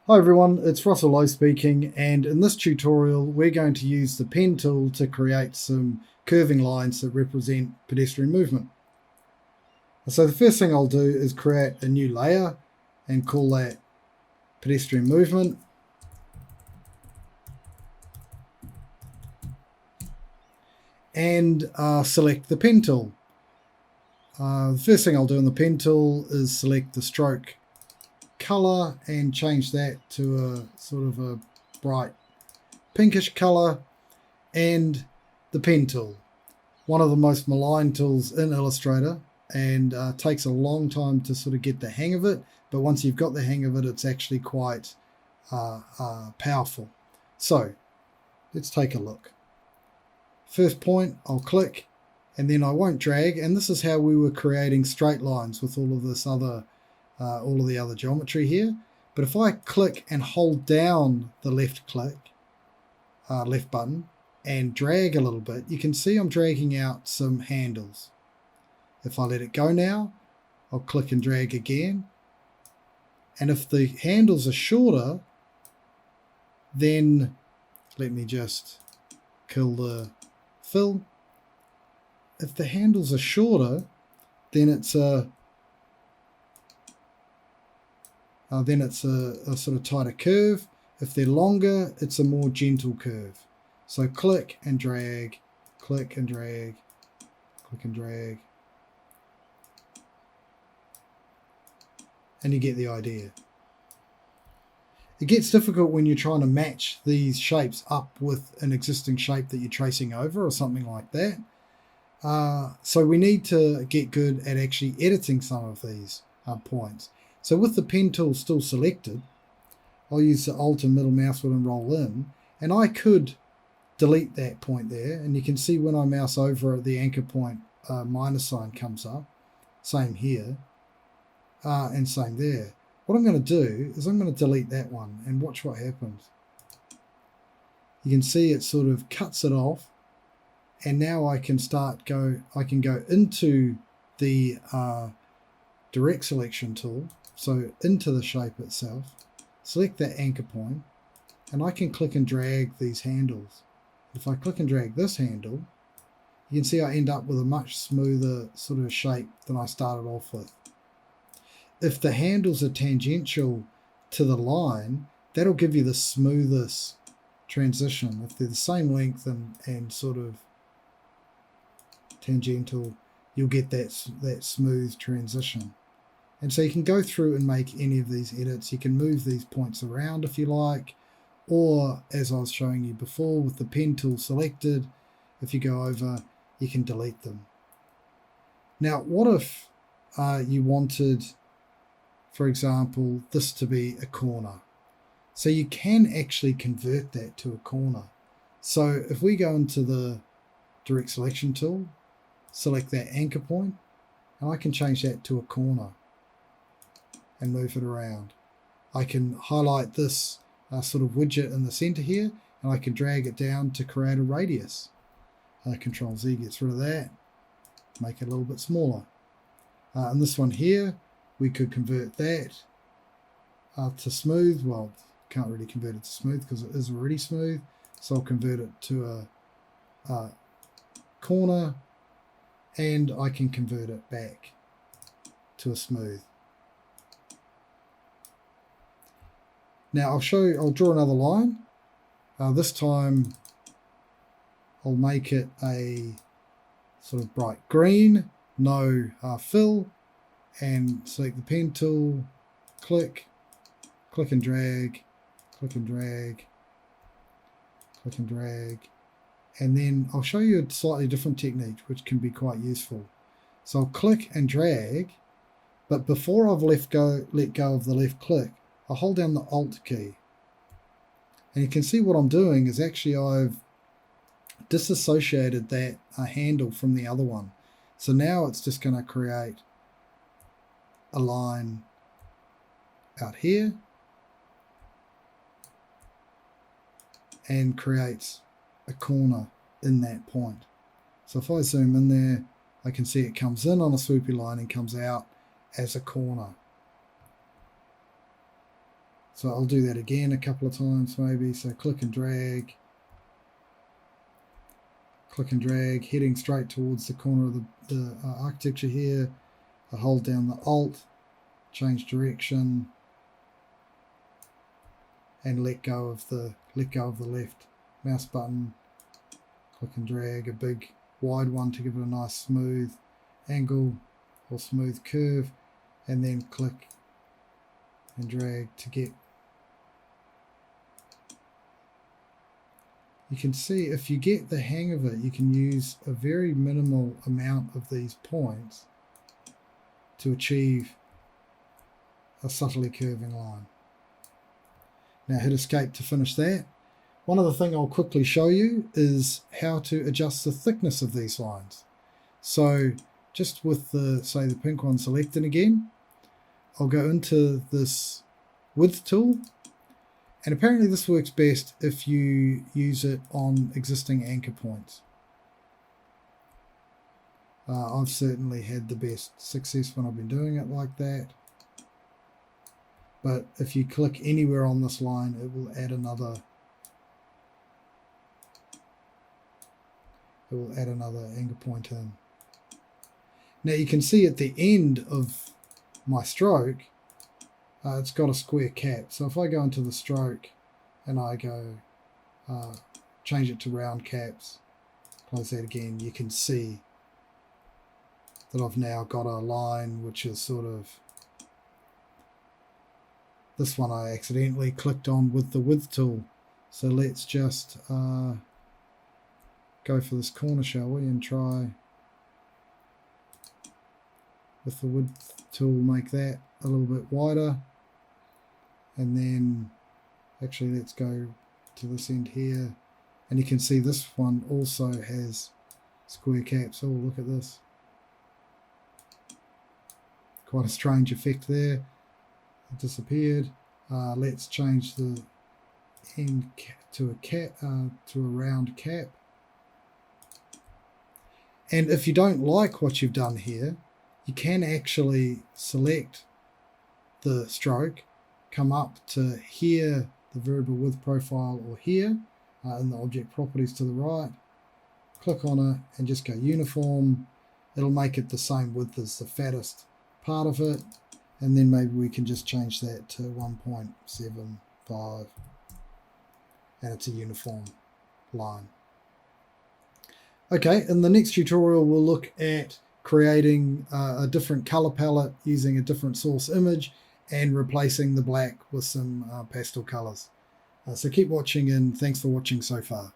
Hi everyone, it's Russell Lowe speaking, and in this tutorial we're going to use the pen tool to create some curving lines that represent pedestrian movement. So the first thing I'll do is create a new layer and call that pedestrian movement. And select the pen tool. The first thing I'll do in the pen tool is select the stroke color and change that to a sort of a bright pinkish color, and the pen tool, one of the most maligned tools in Illustrator, and takes a long time to sort of get the hang of it, but once you've got the hang of it, it's actually quite powerful. So let's take a look. First point, I'll click, and then I won't drag, and this is how we were creating straight lines with all of this other all of the other geometry here. But if I click and hold down the left button and drag a little bit, you can see I'm dragging out some handles. If I let it go now, I'll click and drag again, and if the handles are shorter, then let me just kill the fill. If the handles are shorter, then it's a sort of tighter curve. If they're longer, it's a more gentle curve. So click and drag, click and drag, click and drag, and you get the idea. It gets difficult when you're trying to match these shapes up with an existing shape that you're tracing over or something like that. So we need to get good at actually editing some of these points. So with the pen tool still selected, I'll use the Alt and middle mouse wheel and roll in, and I could delete that point there, and you can see when I mouse over it, the anchor point minus sign comes up. Same here, and same there. What I'm going to do is I'm going to delete that one, and watch what happens. You can see it sort of cuts it off, and now I can go into the direct selection tool, so into the shape itself, select that anchor point, and I can click and drag these handles. If I click and drag this handle, you can see I end up with a much smoother sort of shape than I started off with. If the handles are tangential to the line, that'll give you the smoothest transition. If they're the same length and sort of tangential, you'll get that smooth transition. And so you can go through and make any of these edits. You can move these points around if you like, or as I was showing you before with the pen tool selected, if you go over, you can delete them. Now, what if you wanted, for example, this to be a corner? So you can actually convert that to a corner. So if we go into the direct selection tool, select that anchor point, and I can change that to a corner and move it around. I can highlight this sort of widget in the center here, and I can drag it down to create a radius. Control Z gets rid of that, make it a little bit smaller. And this one here, we could convert that to smooth. Well, can't really convert it to smooth because it is already smooth, so I'll convert it to a corner, and I can convert it back to a smooth. Now I'll draw another line. This time I'll make it a sort of bright green, no fill, and select the pen tool, click, click and drag, click and drag, click and drag, and then I'll show you a slightly different technique which can be quite useful. So I'll click and drag, but before I've let go of the left click, I'll hold down the Alt key. And you can see what I'm doing is actually I've disassociated that handle from the other one. So now it's just going to create a line out here and creates a corner in that point. So if I zoom in there, I can see it comes in on a swoopy line and comes out as a corner. So I'll do that again a couple of times maybe. So click and drag, heading straight towards the corner of the architecture here. I hold down the Alt, change direction, and let go of the left mouse button. Click and drag a big wide one to give it a nice smooth angle or smooth curve, and then click and drag to get. You can see if you get the hang of it, you can use a very minimal amount of these points to achieve a subtly curving line. Now hit escape to finish that. One other thing I'll quickly show you is how to adjust the thickness of these lines. So just with say the pink one selected again, I'll go into this width tool, and apparently this works best if you use it on existing anchor points. I've certainly had the best success when I've been doing it like that. But if you click anywhere on this line, it will add another anchor point in. Now you can see at the end of my stroke, it's got a square cap. So if I go into the stroke and I go change it to round caps, close that again, you can see that I've now got a line which is sort of, this one I accidentally clicked on with the width tool. So let's just go for this corner, shall we, and try with the width tool, make that a little bit wider. And then actually let's go to this end here, and you can see this one also has square caps. Oh, look at this. Quite a strange effect there. It disappeared. Let's change the end to a cap, to a round cap. And if you don't like what you've done here, you can actually select the stroke, come up to here, the variable width profile, or here in the object properties to the right, click on it and just go uniform. It'll make it the same width as the fattest part of it, and then maybe we can just change that to 1.75, and it's a uniform line. Okay, in the next tutorial we'll look at creating a different color palette using a different source image and replacing the black with some pastel colors. So keep watching, and thanks for watching so far.